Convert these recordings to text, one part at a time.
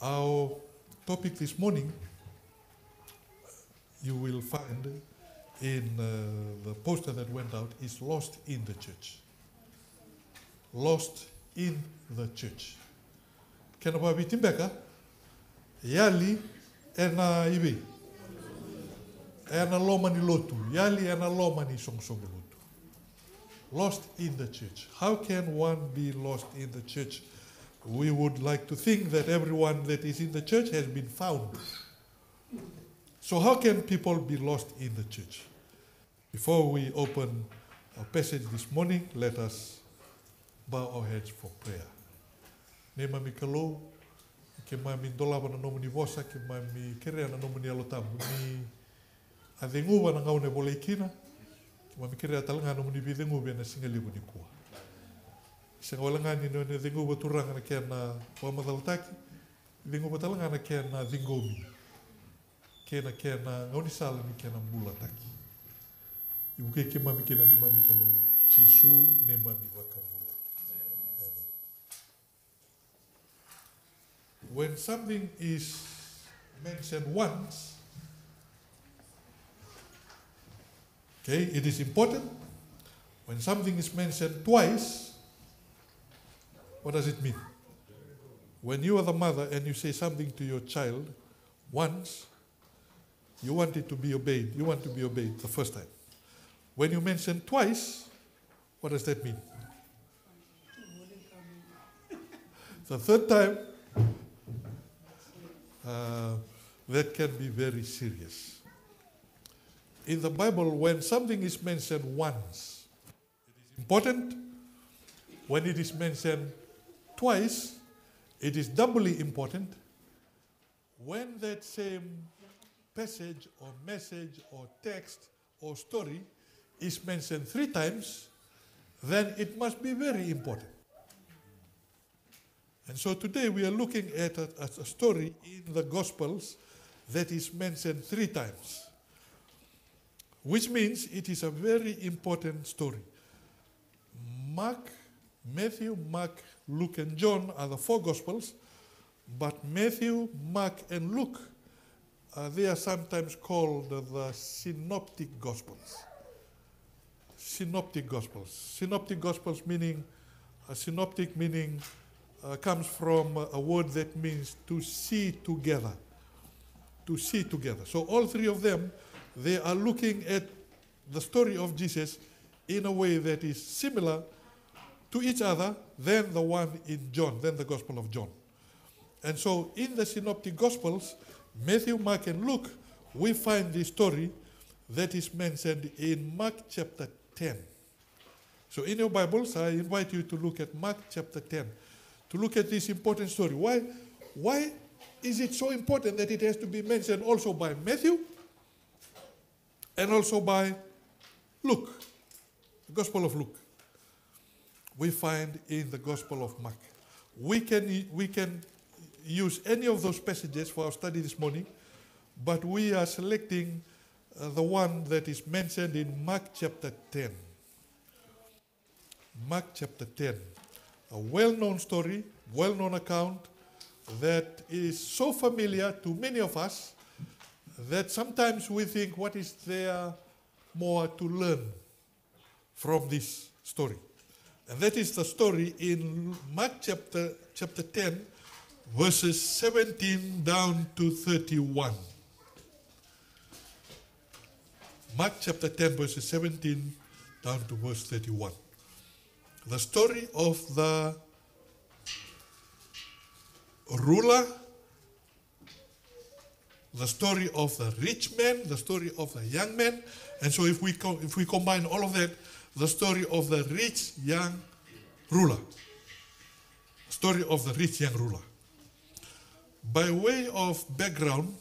Our topic this morning, you will find in the poster that went out, is Lost in the Church. Lost in the Church. Kena babi timbeka, yali ena ibi, ena lomani lotu, yali ena lomani songsong lotu. Lost in the church. How can one be lost in the church? We would like to think that everyone that is in the church has been found. So how can people be lost in the church? Before we open our passage this morning, let us bow our heads for prayer. Ne mami kalau, ke mami dola wana nomu ni vosa, ke mami kere ana nomu ni alotamu, ni adengu wana ngau ne bole ikina, ke mami kere atalanga nomu ni bidengu bena singalibu ni kua. Isang walangani no ne dengu baturanga na kaya na wamadaltaki, dengu batalanga na kaya na dingomi, kaya na ngau ni sala ni kaya na mbula taki. Ibuke ke mami kena ne mami kalau, Chisu ne mami wakamula. When something is mentioned once, okay, it is important. When something is mentioned twice, what does it mean? When you are the mother and you say something to your child once, you want it to be obeyed. You want to be obeyed the first time. When you mention twice, what does that mean? The third time, that can be very serious. In the Bible, when something is mentioned once, it is important. When it is mentioned twice, it is doubly important. When that same passage or message or text or story is mentioned 3 times, then it must be very important. And so today we are looking at a story in the Gospels that is mentioned 3 times, which means it is a very important story. Matthew, Mark, Luke, and John are the 4 Gospels, but Matthew, Mark, and Luke, they are sometimes called the Synoptic Gospels. Synoptic Gospels. Synoptic Gospels meaning, synoptic meaning, comes from a word that means to see together. To see together. So all 3 of them, they are looking at the story of Jesus in a way that is similar to each other than the one in John, than the Gospel of John. And so in the Synoptic Gospels, Matthew, Mark, and Luke, we find the story that is mentioned in Mark chapter 10. So in your Bibles, I invite you to look at Mark chapter 10. To look at this important story. Why is it so important that it has to be mentioned also by Matthew and also by Luke, the Gospel of Luke? We find in the Gospel of Mark. We can use any of those passages for our study this morning, but we are selecting the one that is mentioned in Mark chapter 10. Mark chapter 10. A well-known story, well-known account that is so familiar to many of us that sometimes we think, what is there more to learn from this story? And that is the story in Mark chapter 10, verses 17 down to 31. Mark chapter 10, verses 17 down to verse 31. The story of the ruler, the story of the rich man, the story of the young man, and so if we combine all of that, the story of the rich young ruler. Story of the rich young ruler. By way of background,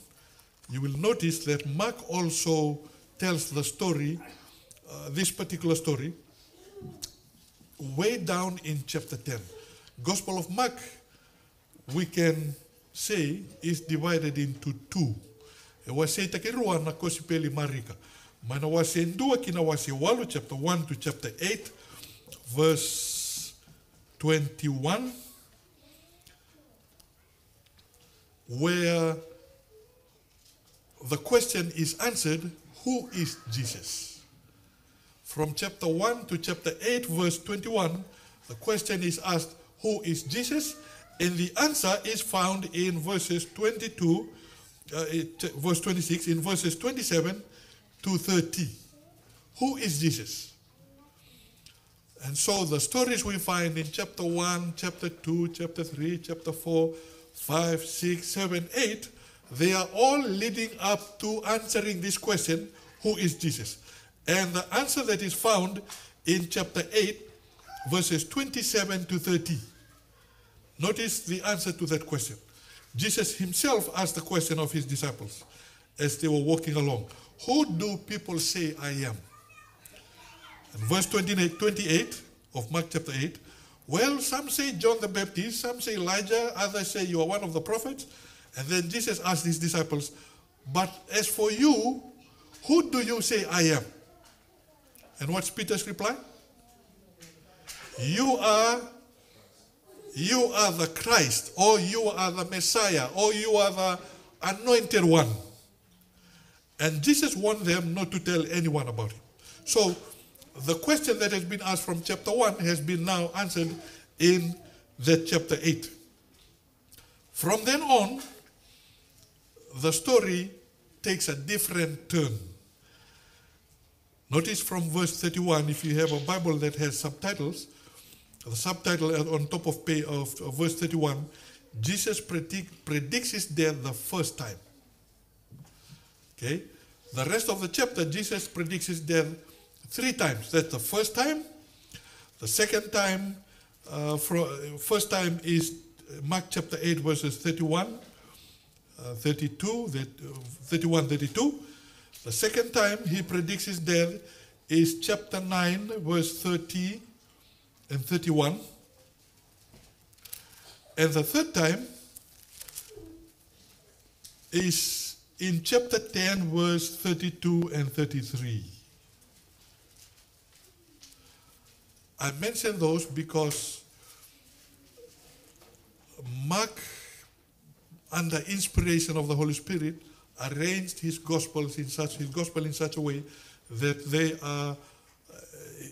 you will notice that Mark also tells the story, this particular story, way down in chapter 10. Gospel of Mark, we can say, is divided into 2. E wase takerua na kosipeli marika. Mana wase ndua kina wase walu, chapter 1 to chapter 8, verse 21. where the question is answered, who is Jesus? From chapter 1 to chapter 8, verse 21, the question is asked, who is Jesus? And the answer is found in verses 22, verse 26, in verses 27 to 30. Who is Jesus? And so the stories we find in chapter 1, chapter 2, chapter 3, chapter 4, 5, 6, 7, 8, they are all leading up to answering this question, who is Jesus? And the answer that is found in chapter 8, verses 27 to 30. Notice the answer to that question. Jesus himself asked the question of his disciples as they were walking along. Who do people say I am? And verse 28 of Mark chapter 8, well, some say John the Baptist, some say Elijah, others say you are one of the prophets. And then Jesus asked his disciples, but as for you, who do you say I am? And what's Peter's reply? You are the Christ, or you are the Messiah, or you are the anointed one. And Jesus warned them not to tell anyone about him. So the question that has been asked from chapter 1 has been now answered in that chapter 8. From then on, the story takes a different turn. Notice from verse 31, if you have a Bible that has subtitles, the subtitle on top of verse 31, Jesus predicts his death the first time. Okay? The rest of the chapter, Jesus predicts his death 3 times. That's the first time. The second time, first time is Mark chapter 8, verses 31, 32, 31, 32. The second time he predicts his death is chapter 9, verse 30 and 31. And the third time is in chapter 10, verse 32 and 33. I mention those because Mark, under inspiration of the Holy Spirit, arranged his gospel in such a way that they are.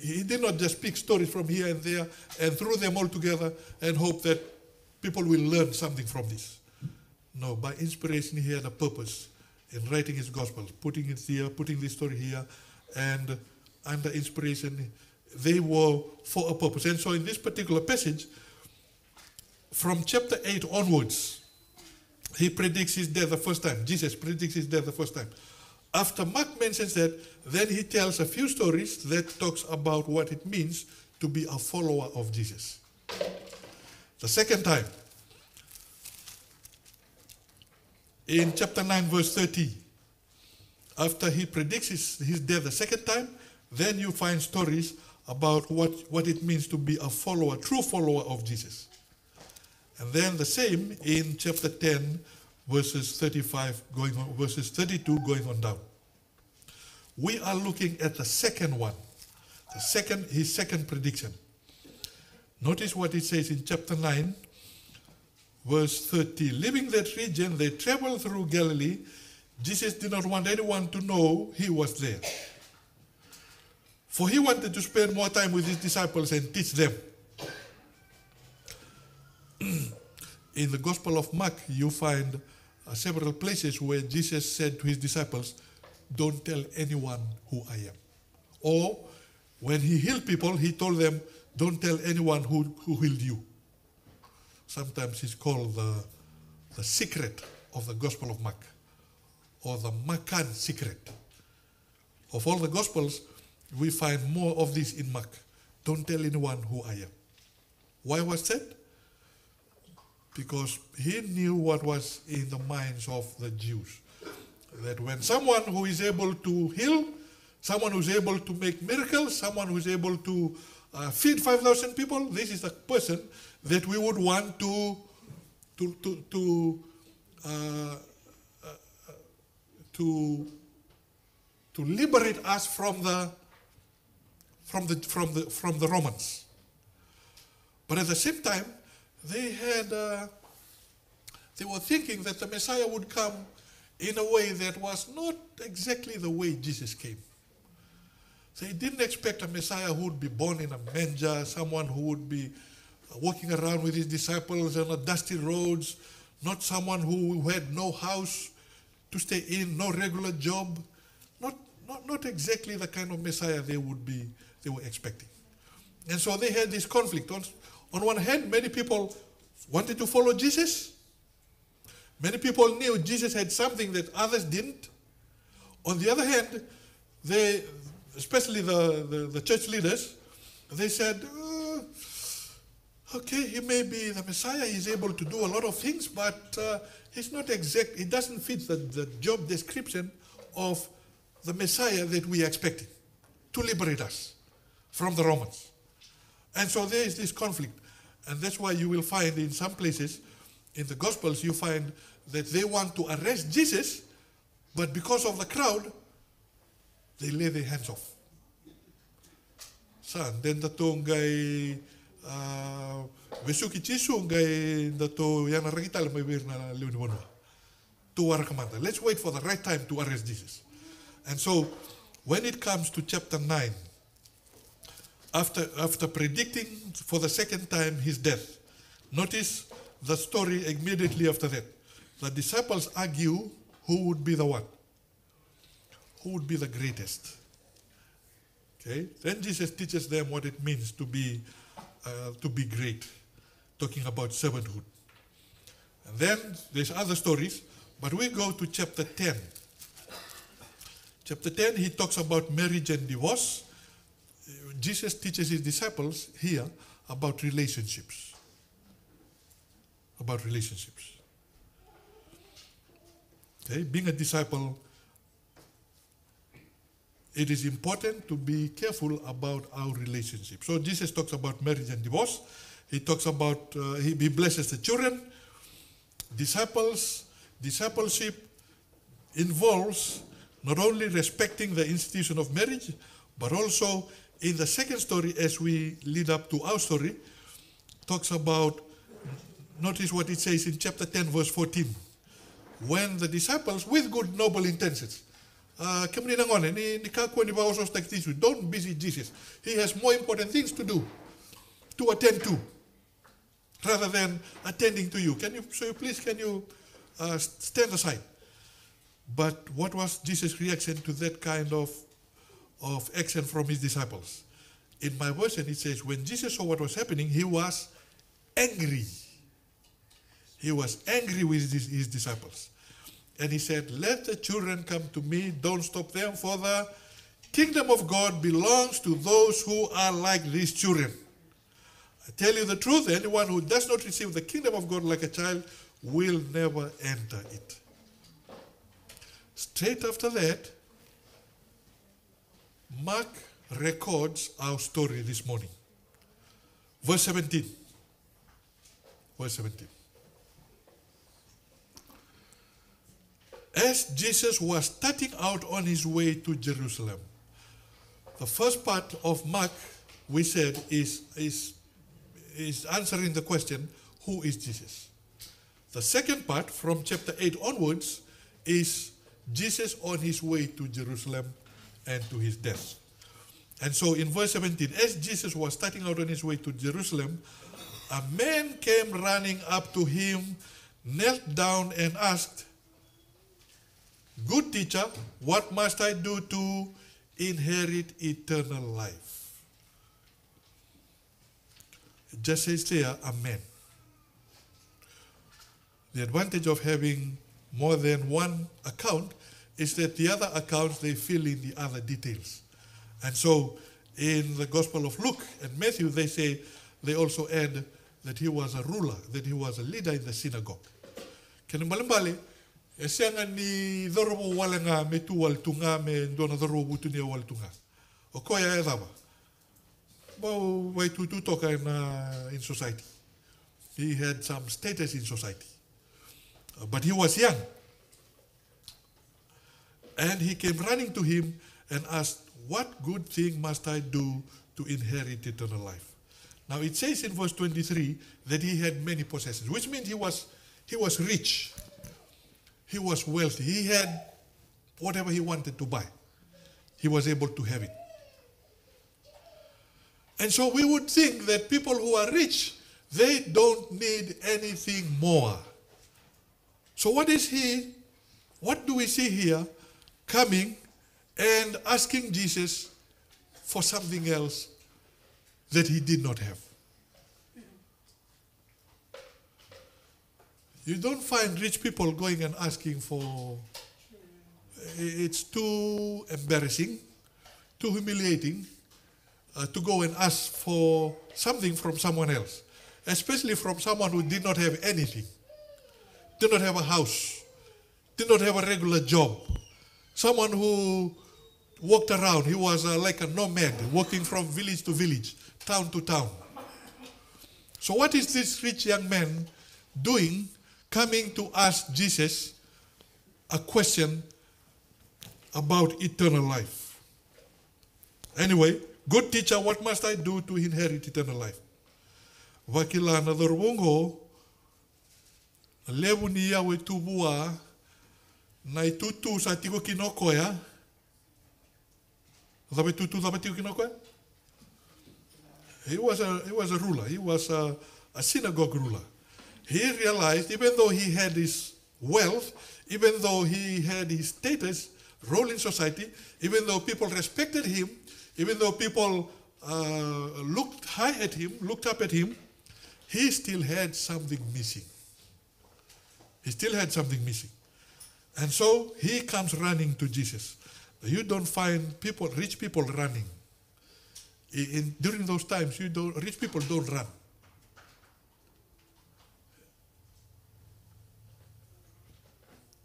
He did not just pick stories from here and there and threw them all together and hope that people will learn something from this. No, by inspiration he had a purpose in writing his gospel, putting it here, putting this story here, and under inspiration they were for a purpose. And so in this particular passage, from chapter 8 onwards, he predicts his death the first time. Jesus predicts his death the first time. After Mark mentions that, then he tells a few stories that talks about what it means to be a follower of Jesus. The second time, in chapter 9, verse 30, after he predicts his death the second time, then you find stories about what it means to be a follower, true follower of Jesus. And then the same in chapter 10, verses 35 going on, verses 32 going on down. We are looking at the second one, his second prediction. Notice what it says in chapter 9, verse 30. Leaving that region, they traveled through Galilee. Jesus did not want anyone to know he was there, for he wanted to spend more time with his disciples and teach them. In the Gospel of Mark, you find several places where Jesus said to his disciples, don't tell anyone who I am. Or when he healed people, he told them, don't tell anyone who healed you. Sometimes it's called the secret of the Gospel of Mark, or the Markan secret. Of all the Gospels, we find more of this in Mark. Don't tell anyone who I am. Why was that? Because he knew what was in the minds of the Jews. That when someone who is able to heal, someone who is able to make miracles, someone who is able to feed 5,000 people, this is the person that we would want to liberate us from the Romans. But at the same time, they had They were thinking that the Messiah would come in a way that was not exactly the way Jesus came. They didn't expect a Messiah who would be born in a manger, someone who would be walking around with his disciples on the dusty roads, not someone who had no house to stay in, no regular job. Not exactly the kind of Messiah they were expecting. And so they had this conflict. On one hand, many people wanted to follow Jesus. Many people knew Jesus had something that others didn't. On the other hand, they, especially the church leaders, they said, okay, he may be the Messiah, he's able to do a lot of things, but he's not exact, he doesn't fit the job description of the Messiah that we are expecting to liberate us from the Romans. And so there is this conflict. And that's why you will find in some places, in the Gospels, you find that they want to arrest Jesus, but because of the crowd, they lay their hands off. Saan, den dato ngay vesuki chisu ngay dato yana rakital may wir na leuniwanwa. To commander. Let's wait for the right time to arrest Jesus. And so, when it comes to chapter 9, after predicting for the second time his death, notice the story immediately after that. The disciples argue who would be the one, who would be the greatest. Okay? Then Jesus teaches them what it means to be great, talking about servanthood. And then there's other stories, but we go to chapter 10. Chapter 10, he talks about marriage and divorce. Jesus teaches his disciples here about relationships. About relationships. Okay, being a disciple, it is important to be careful about our relationships. So Jesus talks about marriage and divorce. He talks about, he blesses the children. Discipleship involves not only respecting the institution of marriage, but also in the second story, as we lead up to our story, talks about, notice what it says in chapter 10, verse 14. When the disciples, with good, noble intentions, don't visit Jesus. He has more important things to do, to attend to, rather than attending to you. Please stand aside? But what was Jesus' reaction to that kind of action from his disciples? In my version, it says, when Jesus saw what was happening, he was angry. He was angry with his disciples. And he said, let the children come to me, don't stop them, for the kingdom of God belongs to those who are like these children. I tell you the truth, anyone who does not receive the kingdom of God like a child will never enter it. Straight after that, Mark records our story this morning. Verse 17. Verse 17. As Jesus was starting out on his way to Jerusalem, the first part of Mark, we said, is answering the question, who is Jesus? The second part, from chapter 8 onwards, is Jesus on his way to Jerusalem and to his death. And so in verse 17, as Jesus was starting out on his way to Jerusalem, a man came running up to him, knelt down and asked, good teacher, what must I do to inherit eternal life? It just says there, a man. The advantage of having more than one account is that the other accounts, they fill in the other details. And so in the Gospel of Luke and Matthew, they also add that he was a ruler, that he was a leader in the synagogue. Kanimbalambali, esianga ni dhorobo wala nga me tu wal tunga me ndona dhorobo butu ni wal tunga. Okoya edaba. Bo way to talk in society. He had some status in society. But he was young. And he came running to him and asked, what good thing must I do to inherit eternal life? Now it says in verse 23 that he had many possessions, which means he was He was rich. He was wealthy. He had whatever he wanted to buy. He was able to have it. And so we would think that people who are rich, they don't need anything more. So what do we see here coming and asking Jesus for something else that he did not have? You don't find rich people going and asking for, it's too embarrassing, too humiliating to go and ask for something from someone else, especially from someone who did not have anything, did not have a house, did not have a regular job, someone who walked around. He was like a nomad, walking from village to village, town to town. So what is this rich young man doing, coming to ask Jesus a question about eternal life? Anyway, good teacher, what must I do to inherit eternal life? Wakila na dorwongo, lewu ni yawe tubua, na itutu sa tiko kinokoya. Zabe tutu zabe tiko kinokoya? He was a ruler. He was a synagogue ruler. He realized, even though he had his wealth, even though he had his status, role in society, even though people respected him, even though people looked high at him, looked up at him, he still had something missing. He still had something missing. And so he comes running to Jesus. You don't find people, rich people running. During those times, rich people don't run.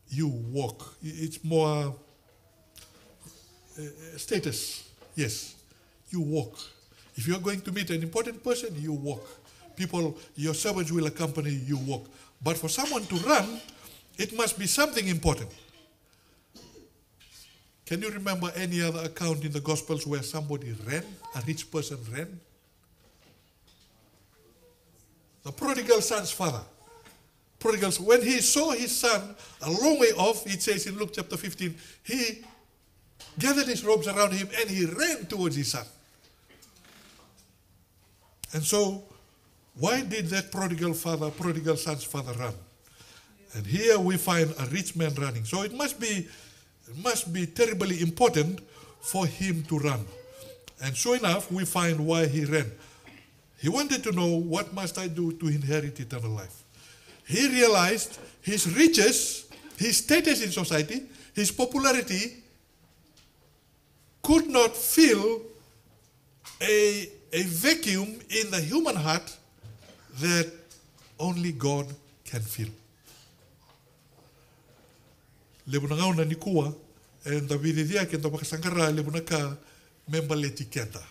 You walk. It's more status. Yes, you walk. If you're going to meet an important person, you walk. People, your servants will accompany you, walk. But for someone to run, it must be something important. Can you remember any other account in the Gospels where somebody ran, a rich person ran? The prodigal son's father. When he saw his son a long way off, it says in Luke chapter 15, he gathered his robes around him and he ran towards his son. And so, why did that prodigal son's father run? And here we find a rich man running. So it must be terribly important for him to run. And sure enough, we find why he ran. He wanted to know, what must I do to inherit eternal life? He realized his riches, his status in society, his popularity could not fill a vacuum in the human heart that only God can fill. Lebunangau na nikua, and the vididia kenda makasangara lebunaka membaleti kenda.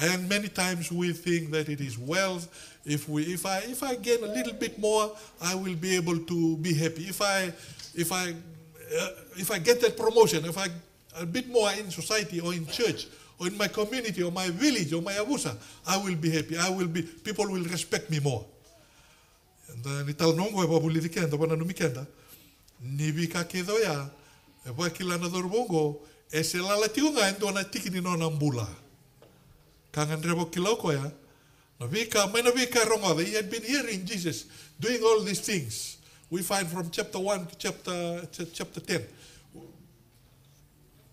And many times we think that it is wealth. If I gain a little bit more, I will be able to be happy. If I get that promotion, if I a bit more in society or in church or in my community or my village or my abusa, I will be happy. People will respect me more. And ni tal nongo e babuli dikenda bana numikenda ni bika kedoya e bakila na dorbongo e se lala tiunga endo na tikini no nambula. Kangan rebo kilokoya. He had been hearing Jesus doing all these things. We find from chapter 1 to chapter 10.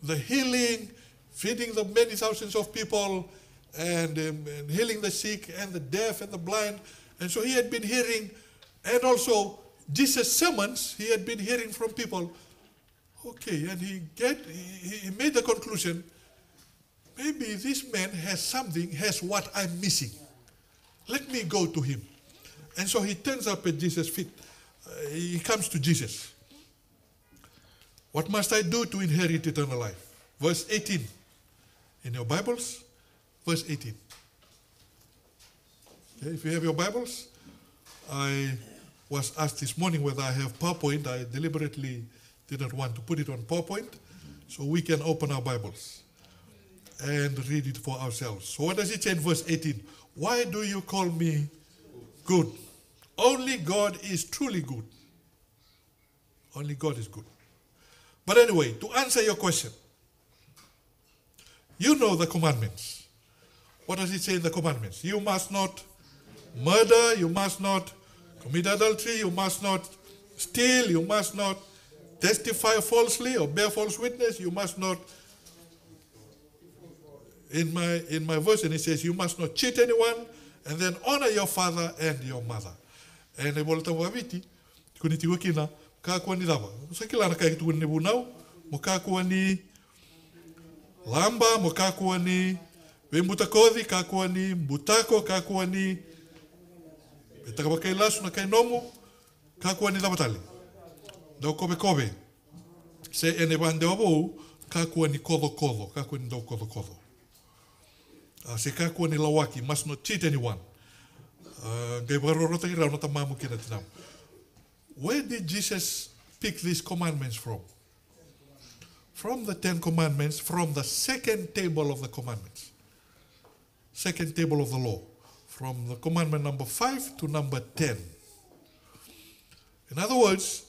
The healing, feeding the many thousands of people, and healing the sick and the deaf and the blind. And so he had been hearing, and also Jesus' sermons, he had been hearing from people. Okay, and he made the conclusion, maybe this man has what I'm missing. Let me go to him. And so he turns up at Jesus' feet. He comes to Jesus. What must I do to inherit eternal life? Verse 18. In your Bibles, verse 18. Okay, if you have your Bibles, I was asked this morning whether I have PowerPoint. I deliberately didn't want to put it on PowerPoint, so we can open our Bibles and read it for ourselves. So what does it say in verse 18? Why do you call me good? only God is truly good. Only God is good. But anyway, to answer your question, you know the commandments. What does it say in the commandments? You must not murder, you must not commit adultery, you must not steal, you must not testify falsely or bear false witness, you must not, in my version it says, you must not cheat anyone, and then honor your father and your mother. And I will tell you, kuniti wakina, kakua ni dava. Sakila na kai tu ni bunau, mo kakua ni lamba, mo kakua ni wembutakodi, kakua ni butako, kakua ni betakabakai lasu na kai nomu, kakua ni davatali. Dau kobe. Se ene bande wabo, kakua ni kodo, kakua ni dau kodo. Se kakua ni lawaki, must not cheat anyone. Where did Jesus pick these commandments from? From the 10 commandments, from the second table of the commandments. Second table of the law. From the commandment number 5 to number 10. In other words,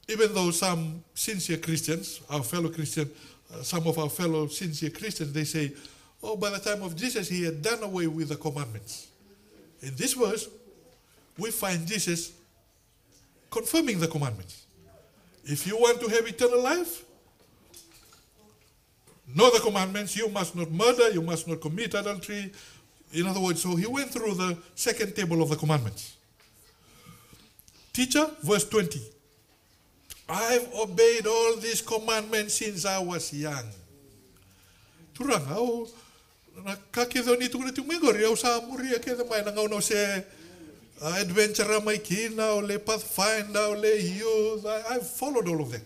even though some sincere Christians, our fellow Christians, some of our fellow sincere Christians, they say, oh, by the time of Jesus, he had done away with the commandments. In this verse, we find Jesus confirming the commandments. If you want to have eternal life, know the commandments. You must not murder, you must not commit adultery. In other words, so he went through the second table of the commandments. Teacher, verse 20. I've obeyed all these commandments since I was young. Turanga, oh, kakido ni tukuna tumegori au sa muria keda mai na ngau se adventure mai kina o le pathfinder o le youth. I've followed all of them.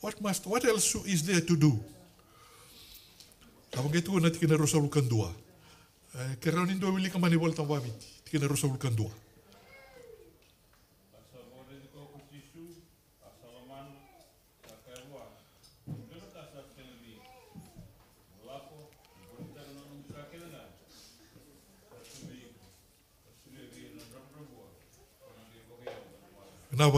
What else is there to do? Sabang itu na tikina rosaulu kandua. Kerau nindo wili kamani volta wabiti. Tikina rosaulu kandua. Now,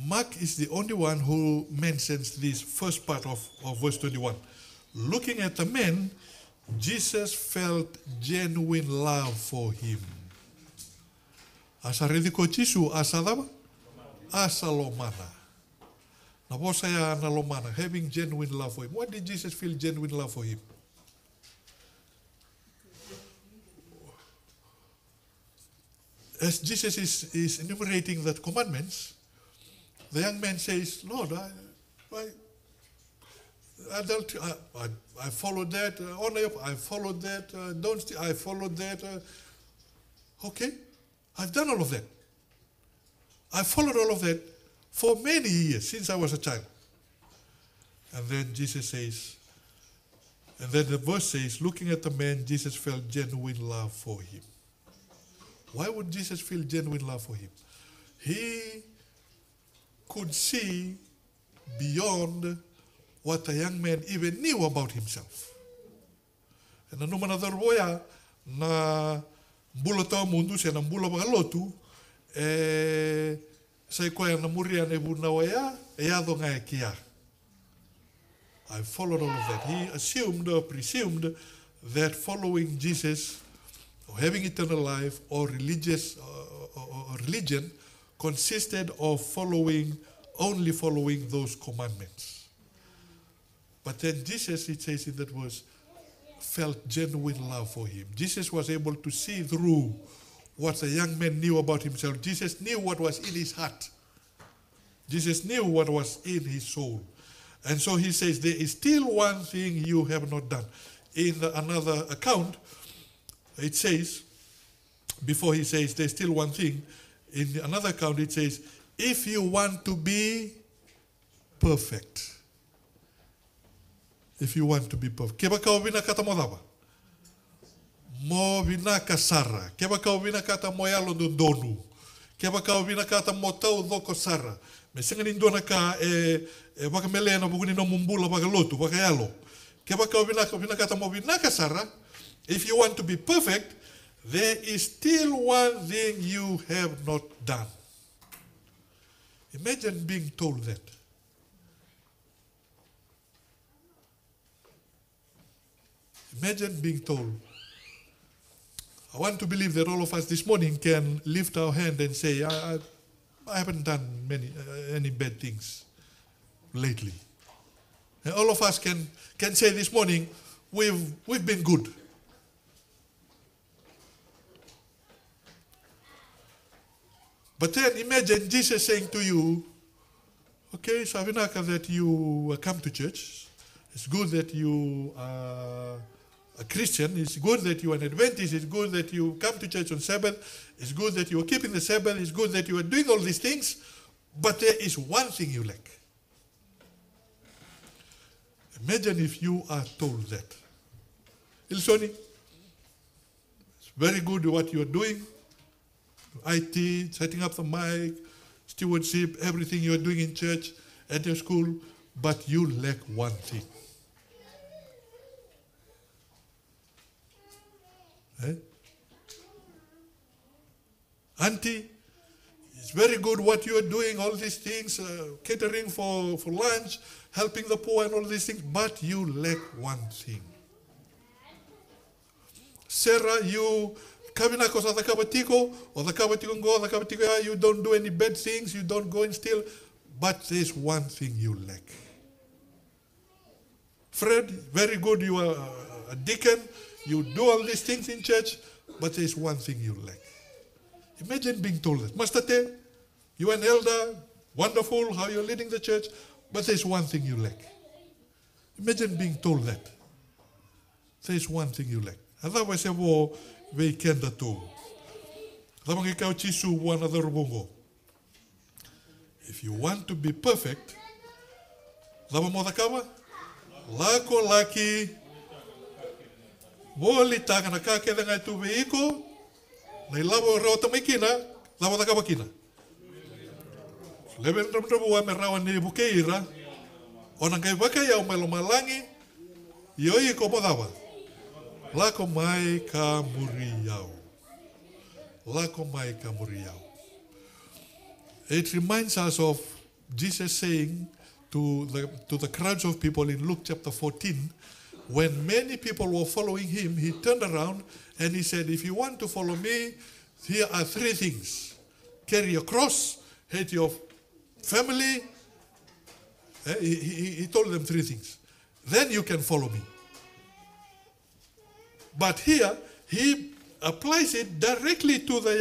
Mark is the only one who mentions this first part of verse 21. Looking at the man, Jesus felt genuine love for him. Asa rediko Chisu asadaba? Asalomana. Nabosaya analomana, having genuine love for him. What did Jesus feel genuine love for him? As Jesus is enumerating the commandments, the young man says, Lord, I followed that, honor, I followed that, don't steal, I followed that. Okay, I've done all of that. I followed all of that for many years, since I was a child. And then Jesus says, and then the verse says, looking at the man, Jesus felt genuine love for him. Why would Jesus feel genuine love for him? He could see beyond what the young man even knew about himself. And the numa na darboya na mbula tau mundu siya na mbula magalotu sa ikoya na muria na ibu na waya eyado nga kia. I followed all of that. He assumed or presumed that following Jesus or having eternal life or religious or religion consisted of only following those commandments. But then Jesus, it says in that verse, felt genuine love for him. Jesus was able to see through what the young man knew about himself. Jesus knew what was in his heart. Jesus knew what was in his soul. And so he says, there is still one thing you have not done. In another account, it says, before he says there's still one thing, in another account it says, if you want to be perfect. If you want to be perfect. Keba kau bina kata modaba? Mo bina kasara. Keba kau bina kata moyalo donu. Keba kau bina kata motau doko sara. Me senga nindo na ka baka melena buguni no mumbula baka lotu baka yalo. If you want to be perfect, there is still one thing you have not done. Imagine being told that. Imagine being told. I want to believe that all of us this morning can lift our hand and say, I haven't done any bad things lately. And all of us can say this morning, we've been good. But then imagine Jesus saying to you, okay, Savinaka, that you come to church. It's good that you are a Christian. It's good that you are an Adventist. It's good that you come to church on Sabbath. It's good that you are keeping the Sabbath. It's good that you are doing all these things. But there is one thing you lack. Imagine if you are told that. Ilsoni, it's very good what you are doing. IT, setting up the mic, stewardship, everything you are doing in church, at your school, but you lack one thing. Auntie, it's very good what you are doing, all these things, catering for lunch, helping the poor and all these things, but you lack one thing. Sarah, you kabinako sa the kabatiko, or the kabatiko go, the kabatiko, you don't do any bad things, you don't go and steal, but there's one thing you lack. Fred, very good, you are a deacon, you do all these things in church, but there's one thing you lack. Imagine being told that. Master Te, you're an elder, wonderful how you're leading the church, but there's one thing you lack. Imagine being told that. There's one thing you lack. Otherwise, we can't do. If you want to be perfect, lako laki, moli taka na kakeda ngai tu veiko, na ilabo rota makina, labo da kabakina. Leben rabu wa merawa ni bukeira, ona ngai baka ya umelo malangi, yoi ko bodawa. Lako mai ka muriau. Lako mai ka muriau. It reminds us of Jesus saying to the crowds of people in Luke chapter 14, when many people were following him, he turned around and he said, if you want to follow me, here are three things. Carry your cross, hate your family. He told them three things. Then you can follow me. But here, he applies it directly to the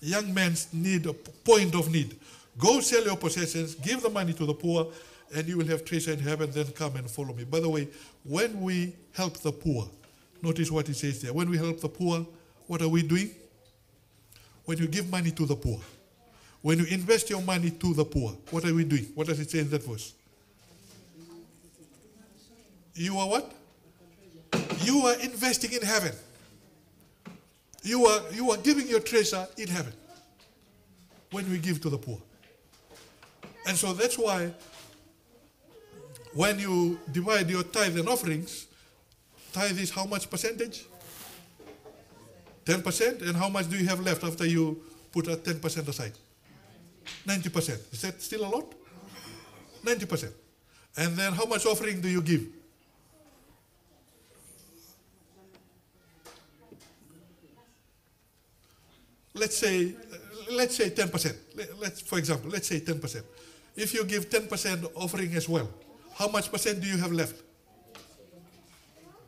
young man's need, point of need. Go sell your possessions, give the money to the poor, and you will have treasure in heaven, then come and follow me. By the way, when we help the poor, notice what it says there. When we help the poor, what are we doing? When you give money to the poor, when you invest your money to the poor, what are we doing? What does it say in that verse? You are what? You are investing in heaven. You are giving your treasure in heaven when we give to the poor. And so that's why when you divide your tithe and offerings, tithe is how much percentage? 10%. And how much do you have left after you put a 10% aside? 90%. Is that still a lot? 90%. And then how much offering do you give? Let's say 10%. For example, let's say 10%. If you give 10% offering as well, how much percent do you have left?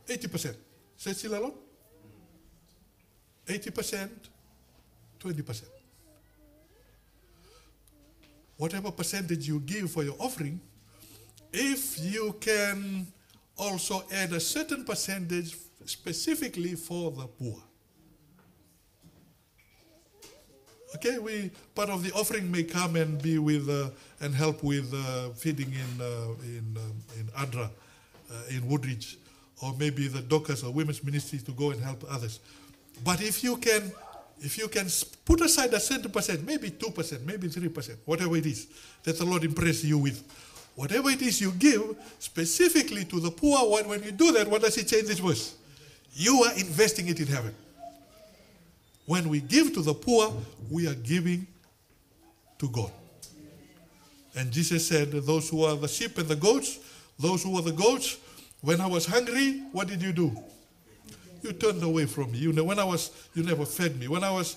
80%. Is that still a lot? 80%, 20%. Whatever percentage you give for your offering, if you can also add a certain percentage specifically for the poor. Okay, part of the offering may come and be with and help with feeding in Adra, in Woodridge, or maybe the Dockers or Women's Ministry to go and help others. But if you can put aside a certain percent, maybe 2%, maybe 3%, whatever it is that the Lord impressed you with, Whatever it is you give specifically to the poor, when you do that, what does it say in this verse? You are investing it in heaven. When we give to the poor, we are giving to God. And Jesus said, those who are the sheep and the goats, those who are the goats, when I was hungry, what did you do? You turned away from me. You never fed me. When I was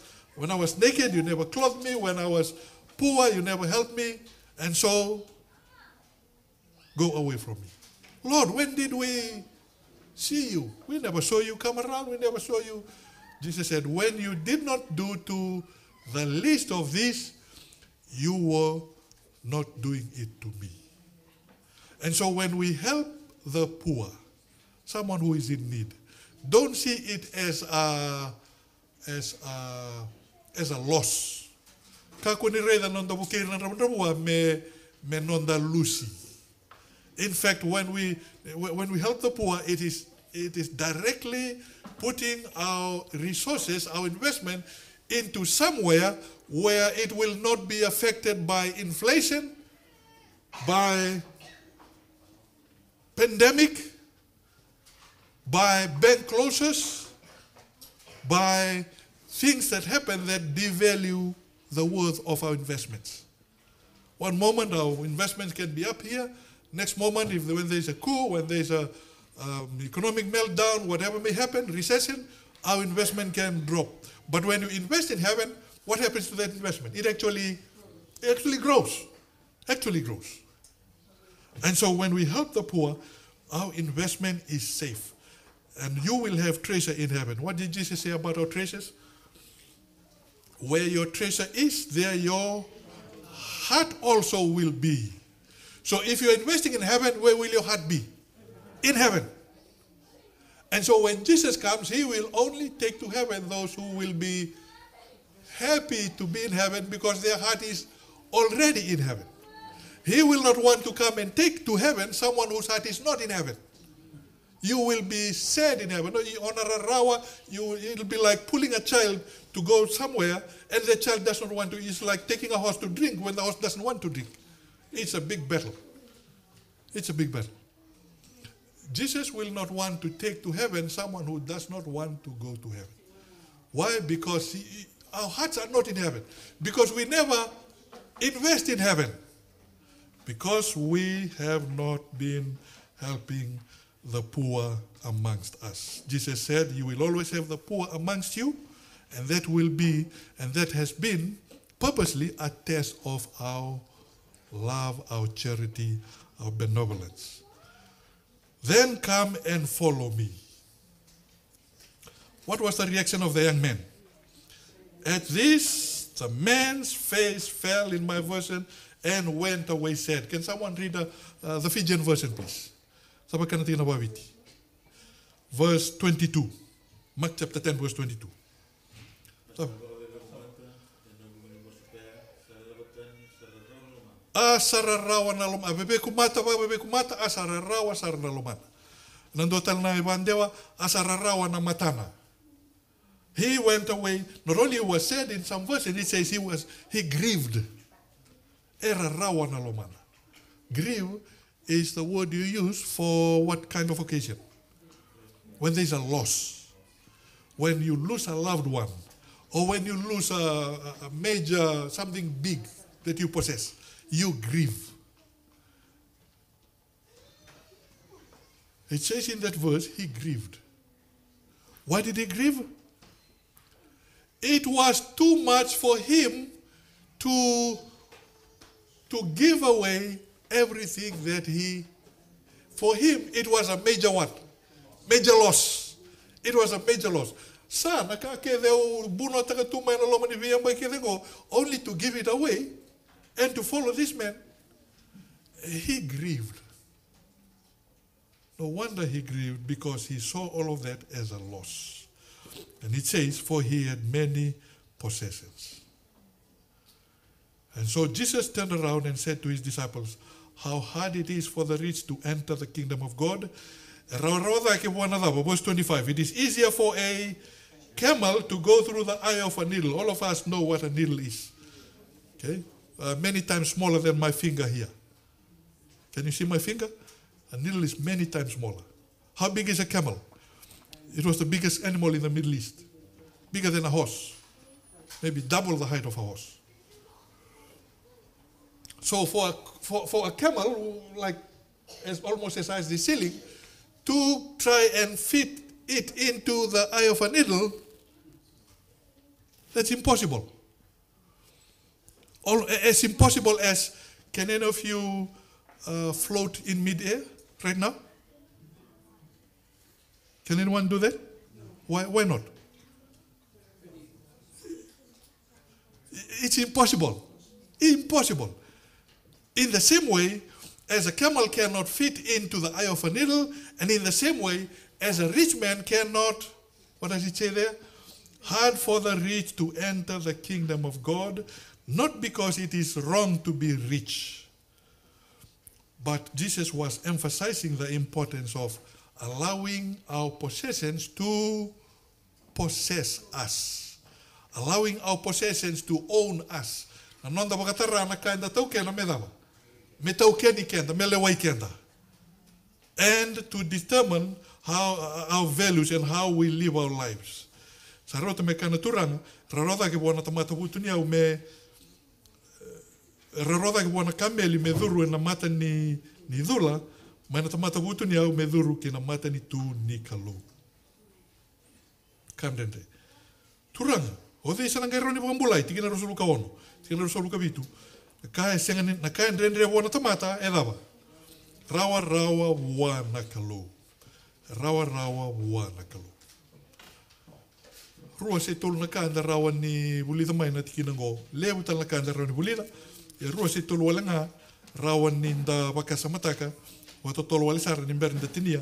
naked, you never clothed me. When I was poor, you never helped me. And so, go away from me. Lord, when did we see you? We never saw you come around. We never saw you. Jesus said, when you did not do to the least of these, you were not doing it to me. And so when we help the poor, someone who is in need, don't see it as a loss. In fact, when we help the poor, it is directly putting our resources, our investment, into somewhere where it will not be affected by inflation, by pandemic, by bank closures, by things that happen that devalue the worth of our investments. One moment our investments can be up here. Next moment, when there's a coup, when there's a economic meltdown, whatever may happen, recession, our investment can drop. But when you invest in heaven, what happens to that investment? It actually grows. Actually grows. And so when we help the poor, our investment is safe. And you will have treasure in heaven. What did Jesus say about our treasures? Where your treasure is, there your heart also will be. So if you're investing in heaven, where will your heart be? In heaven. And so when Jesus comes, he will only take to heaven those who will be happy to be in heaven because their heart is already in heaven. He will not want to come and take to heaven someone whose heart is not in heaven. You will be sad in heaven. It'll be like pulling a child to go somewhere and the child doesn't want to. It's like taking a horse to drink when the horse doesn't want to drink. It's a big battle. It's a big battle. Jesus will not want to take to heaven someone who does not want to go to heaven. Why? Because our hearts are not in heaven. Because we never invest in heaven. Because we have not been helping the poor amongst us. Jesus said, you will always have the poor amongst you, and that will be, and that has been purposely a test of our love, our charity, our benevolence. Then come and follow me. What was the reaction of the young man? At this, the man's face fell, in my version, and went away sad. Can someone read the Fijian version, please? Verse 22. Mark chapter 10, verse 22. Asararawa na lomana. Bebe kumata, asararawa sarna lomana. Nandotal na ibandewa, asararawa na matana. He went away. Not only was sad in some verses, it says he grieved. Erarawa na lomana. Grieve is the word you use for what kind of occasion? When there's a loss. When you lose a loved one. Or when you lose a major, something big that you possess. You grieve. It says in that verse, he grieved. Why did he grieve? It was too much for him to give away everything that for him, it was a major what? Major loss. It was a major loss. Only to give it away and to follow this man, he grieved. No wonder he grieved, because he saw all of that as a loss. And it says, for he had many possessions. And so Jesus turned around and said to his disciples, how hard it is for the rich to enter the kingdom of God. Verse 25, it is easier for a camel to go through the eye of a needle. All of us know what a needle is. Okay? Many times smaller than my finger here. Can you see my finger? A needle is many times smaller. How big is a camel? It was the biggest animal in the Middle East. Bigger than a horse. Maybe double the height of a horse. So for a camel, like almost as high as the ceiling, to try and fit it into the eye of a needle, that's impossible. As impossible as, can any of you float in midair right now? Can anyone do that? Why not? It's impossible. Impossible. In the same way, as a camel cannot fit into the eye of a needle, and in the same way, as a rich man cannot, what does it say there? Hard for the rich to enter the kingdom of God, not because it is wrong to be rich, but Jesus was emphasizing the importance of allowing our possessions to possess us. Allowing our possessions to own us. Nanonda wakatara na kaenda tau kena medawa. Me tau keni kenda, me lewai kenda. And to determine how our values and how we live our lives. Sa rota me kana turanga, raroda ke buana tamata hutuni au me raroda ke buana kameli me dhuru na mata ni dhula, mana tamata hutuni au me dhuru ke na mata ni tu ni kalu. Kamdende. Turanga. O te isa nang gairo ni pangambulai, tigina rosolu ka ono, tigina rosolu ka bitu. Na kaya ndrendre wana tamata, e dava. Rawa rawa wana kalu. Rawa rawa wana kalu. Rua se tolu na kanda rawa ni bulida mai na tikina ngo. Lebu tal na kanda rawa ni bulida. E rua se tolu wala nga, rawa ni nda wakasa mataka. Wato tolu wala sara ni mberi nda tinia.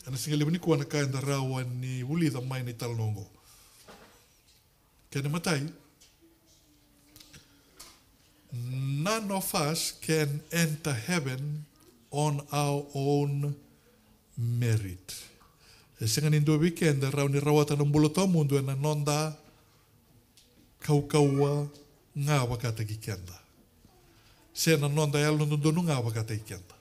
Ana singa lebu ni kuwa na kanda rawa ni bulida mai ni tal nongo. Kena matai, none of us can enter heaven on our own merit. Sengan indo weekend raw ni rawatan ng buloto mundo na nonda kaukawa nga wakata gikenda. Sena nonda yal nunduno nga wakata gikenda.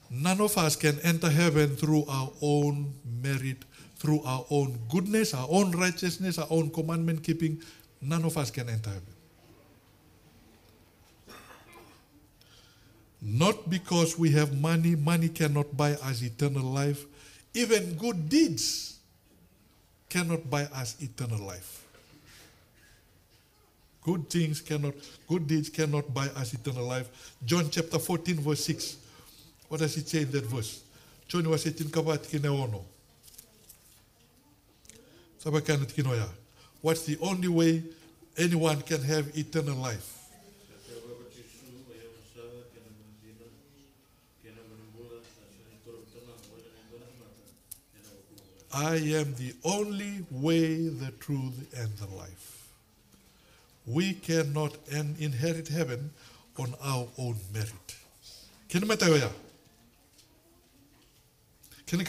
None of us can enter heaven through our own merit, through our own goodness, our own righteousness, our own commandment keeping. None of us can enter heaven. Not because we have money. Money cannot buy us eternal life. Even good deeds cannot buy us eternal life. Good deeds cannot buy us eternal life. John chapter 14 verse 6. What does it say in that verse? John was saying kabat kineono. What's the only way anyone can have eternal life? I am the only way, the truth, and the life. We cannot inherit heaven on our own merit. Can you imagine? Can you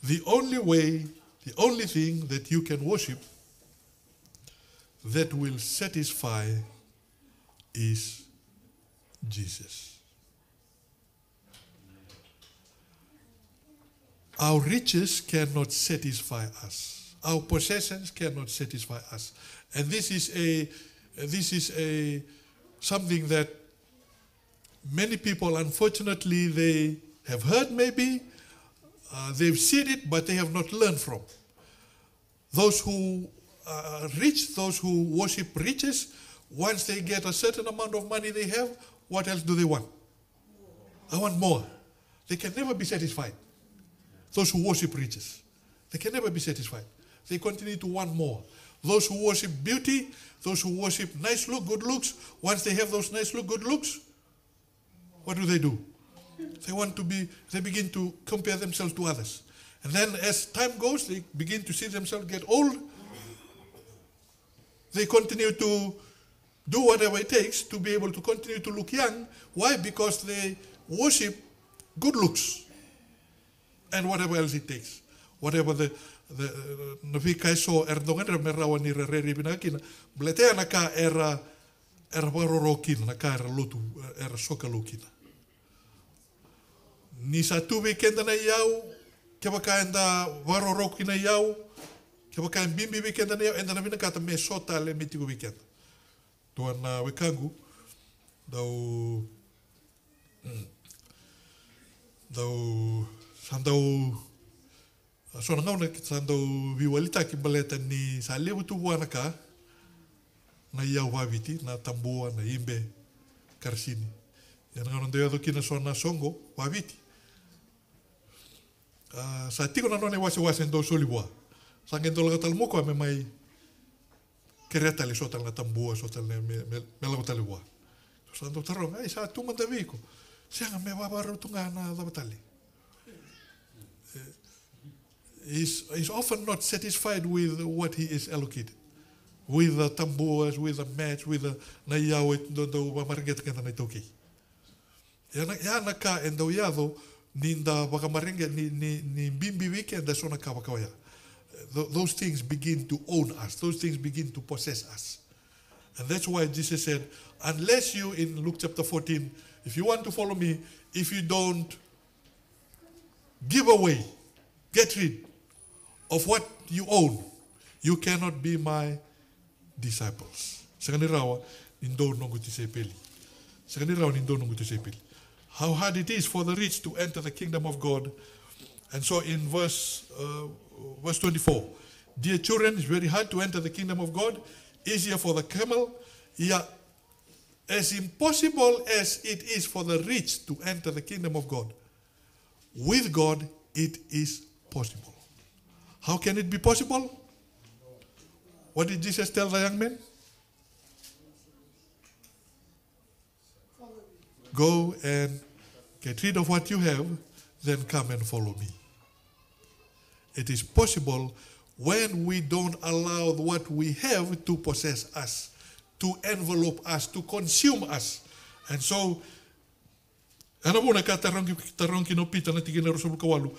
the only way, the only thing that you can worship that will satisfy is Jesus. Our riches cannot satisfy us. Our possessions cannot satisfy us. And this is something that many people, unfortunately, they have heard maybe, they've seen it, but they have not learned from. Those who are rich, those who worship riches, once they get a certain amount of money they have, what else do they want? I want more. They can never be satisfied. Those who worship riches, they can never be satisfied. They continue to want more. Those who worship beauty, those who worship nice look, good looks, once they have those nice look, good looks, what do? They begin to compare themselves to others. And then as time goes, they begin to see themselves get old. They continue to do whatever it takes to be able to continue to look young. Why? Because they worship good looks. And whatever else it takes. Whatever the navikai so erdongan merawa ni reri binakina. Bletea naka era era waroro kina, na ka era lotu, era soka lo kina. Ni sa tu weekend na iau, ke waka enda waroro kina iau, ke waka en bimbi weekend na iau, enda na vina kata me sota le mitigo weekend. Tuana wekangu, sandau sona ngauna sandau viwalita ki baleta ni sa lewu tu wana ka na iau waviti na tambua na imbe karsini yana ngauna ndeado kina sona songo waviti sa tiko na none wase ndo soliwa sangen do laga talmoko me mai kereta le sotal na tambua sotal me laga talwa sandau tarong ai sa tu manda viko sianga me wabaro tunga na dabatali. He's often not satisfied with what he is allocated. With the tamboas, with the mats, with the naiawe do maringet kanta na toki. Ya ka endo yado ninda bakamarenge ni bimbi weekend da sona ka wakawaya. Those things begin to own us. Those things begin to possess us. And that's why Jesus said, unless you, in Luke chapter 14, if you want to follow me, if you don't give away, get rid of what you own, you cannot be my disciples. Sekanirawa, nindo nongo tisepeli. Sekanirawa, nindo nongo tisepeli. How hard it is for the rich to enter the kingdom of God. And so in verse 24, dear children, it's very hard to enter the kingdom of God. Easier for the camel. Yeah, as impossible as it is for the rich to enter the kingdom of God, with God it is possible. How can it be possible? What did Jesus tell the young men? Go and get rid of what you have, then come and follow me. It is possible when we don't allow what we have to possess us, to envelope us, to consume us. And so, ano muna ka tarong kinopita na tigina rosa kawalu.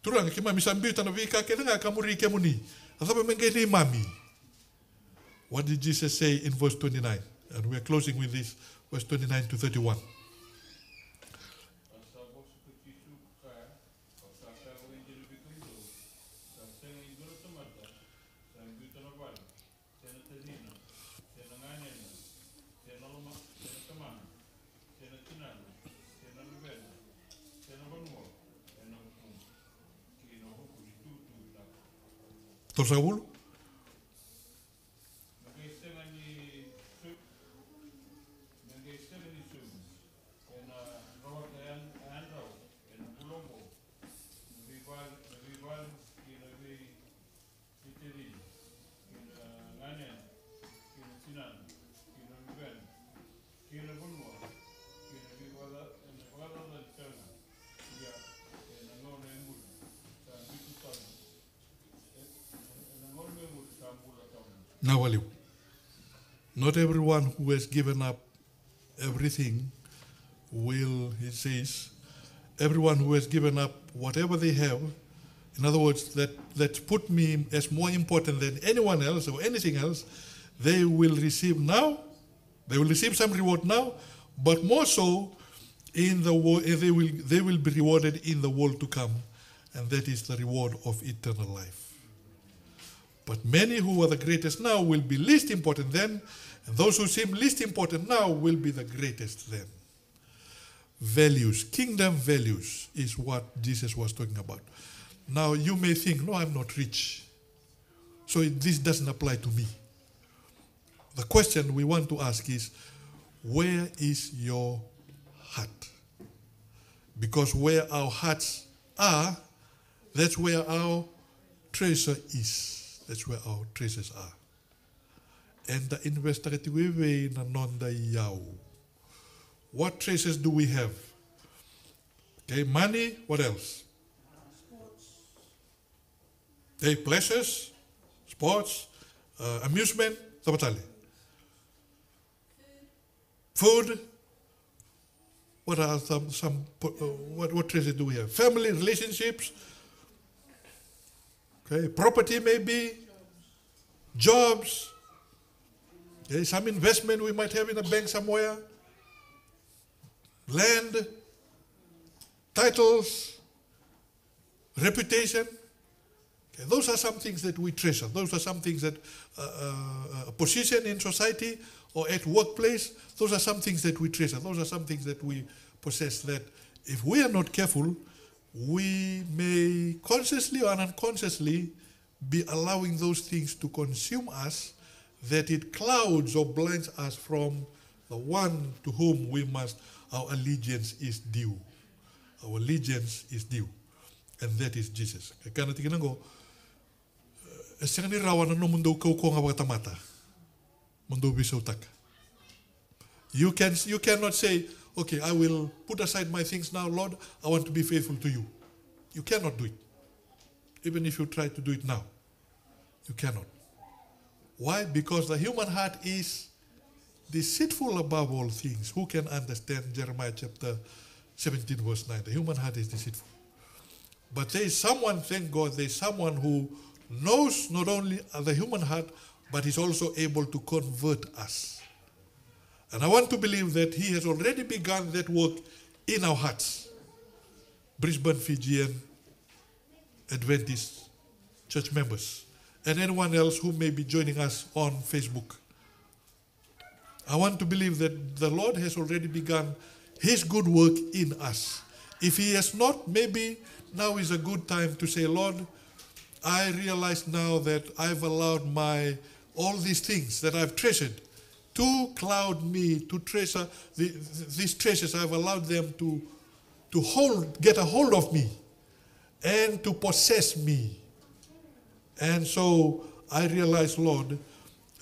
Turang ki mami sambiuta na vika ke nga kamuri ke muni. Asabe mengeni mami. What did Jesus say in verse 29? And we are closing with this, verse 29 to 31. Sausau? Now, not everyone who has given up everything will, he says, everyone who has given up whatever they have, in other words, that put me as more important than anyone else or anything else, they will receive now, they will receive some reward now, but more so in the world, they will be rewarded in the world to come, and that is the reward of eternal life. But many who are the greatest now will be least important then, and those who seem least important now will be the greatest then. Values, kingdom values is what Jesus was talking about. Now you may think, no, I'm not rich, so this doesn't apply to me. The question we want to ask is, where is your heart? Because where our hearts are, that's where our treasure is. That's where our treasures are. And the investigative way na nonda yao. What treasures do we have? Okay, money, what else? Okay, pleasures, sports, amusement, tabatali. Food. What are what treasures do we have? Family, relationships. Okay, property maybe, jobs, Okay, some investment we might have in a bank somewhere, land, titles, reputation. Okay, those are some things that we treasure. Those are some things that a position in society or at workplace, those are some things that we treasure. Those are some things that we possess that if we are not careful, we may consciously or unconsciously be allowing those things to consume us, that it clouds or blinds us from the one to whom our allegiance is due. Our allegiance is due, and that is Jesus. Kana tingnan ko, esang ni rawan no mundo ko nga watamata. Mundo bisotak. You cannot say, okay, I will put aside my things now, Lord, I want to be faithful to you. You cannot do it. Even if you try to do it now, you cannot. Why? Because the human heart is deceitful above all things. Who can understand Jeremiah chapter 17 verse 9? The human heart is deceitful. But there is someone, thank God, there is someone who knows not only the human heart, but is also able to convert us. And I want to believe that he has already begun that work in our hearts. Brisbane, Fijian, Adventist church members, and anyone else who may be joining us on Facebook. I want to believe that the Lord has already begun his good work in us. If he has not, maybe now is a good time to say, Lord, I realize now that I've allowed all these things that I've treasured to cloud me, to treasure these treasures. I've allowed them to get a hold of me and to possess me. And so I realize, Lord,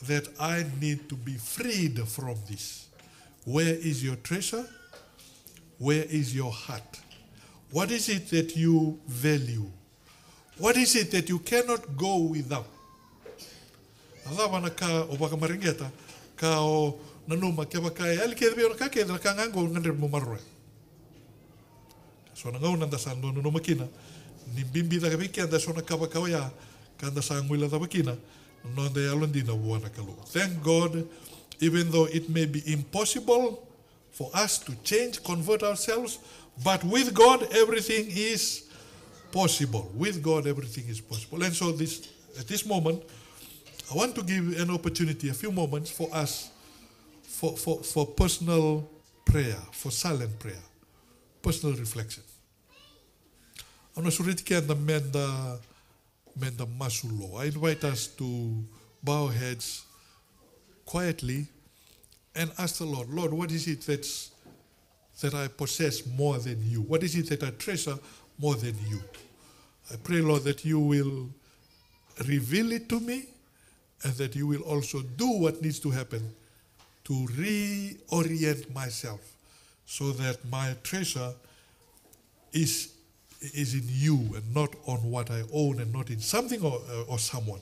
that I need to be freed from this. Where is your treasure? Where is your heart? What is it that you value? What is it that you cannot go without? Alawana ka o baka maringeta ka o nanuma ke baka ali ke biro ka ke na kangango ngandre mo marre. So nangau nanda sando no makina ni bimbi da ke anda sona ka baka ya kanda sanguila da makina no de alondina buana kalu. Thank God, even though it may be impossible for us to change, convert ourselves, but with God everything is possible. With God everything is possible. And so at this moment, I want to give an opportunity, a few moments for us, for personal prayer, for silent prayer, personal reflection. Ana suriti the menda masulo. I invite us to bow our heads quietly and ask the Lord, Lord, what is it that I possess more than you? What is it that I treasure more than you? I pray, Lord, that you will reveal it to me and that you will also do what needs to happen to reorient myself so that my treasure is in you and not on what I own and not in something or someone.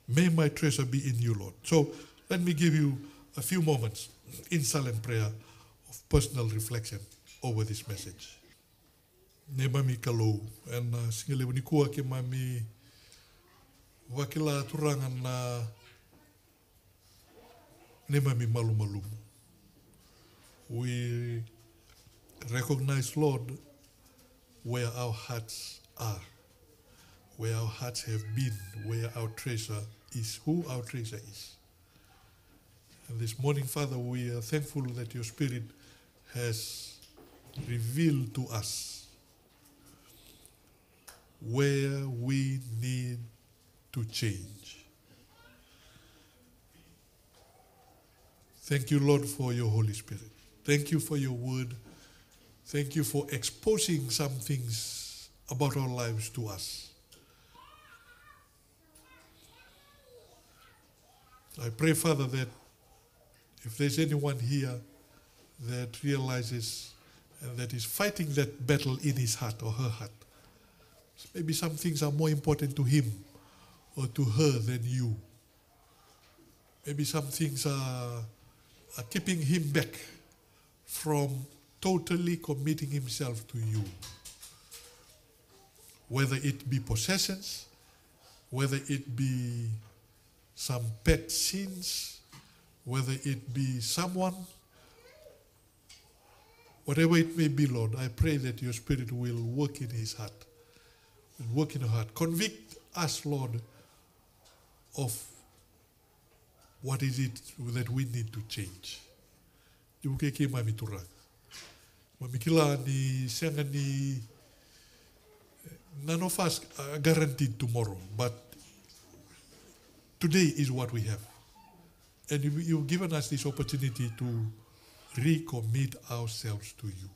May my treasure be in you, Lord. So let me give you a few moments in silent prayer of personal reflection over this message. Ne mami kalau and singale ni kuwa ke mami wakila turangan na ne mami malu. We recognize, Lord, where our hearts are, where our hearts have been, where our treasure is, who our treasure is. And this morning, Father, we are thankful that your Spirit has revealed to us where we need to change. Thank you, Lord, for your Holy Spirit. Thank you for your word. Thank you for exposing some things about our lives to us. I pray, Father, that if there's anyone here that realizes and that is fighting that battle in his heart or her heart, maybe some things are more important to him or to her than you. Maybe some things are keeping him back from totally committing himself to you. Whether it be possessions, whether it be some pet sins, whether it be someone, whatever it may be, Lord, I pray that your Spirit will work in his heart, will work in her heart. Convict us, Lord, of what is it that we need to change. Ibuke mami turang. Mami kila ni sianga ni none of us are guaranteed tomorrow, but today is what we have. And you've given us this opportunity to recommit ourselves to you.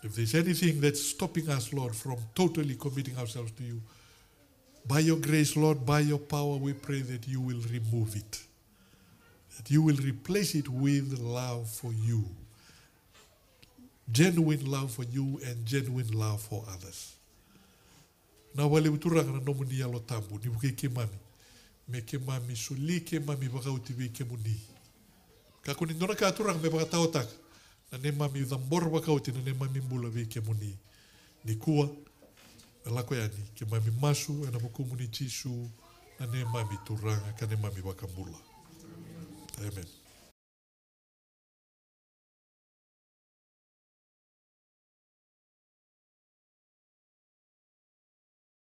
If there's anything that's stopping us, Lord, from totally committing ourselves to you, by your grace, Lord, by your power, we pray that you will remove it. That you will replace it with love for you. Genuine love for you and genuine love for others. Na wale uturanga na nomuni ya lotambu, ni buke ke mami. Me ke mami suli ke mami baka utiwe ke muni. Kako ni ndona ka aturanga me baka taotak. Na ne mami udambor baka uti na ne mami mbula we ke muni. Ni kuwa, lako yani, ke mami masu, ena buku muni chisu, na ne mami turanga, ka ne mami baka mbula. Amen.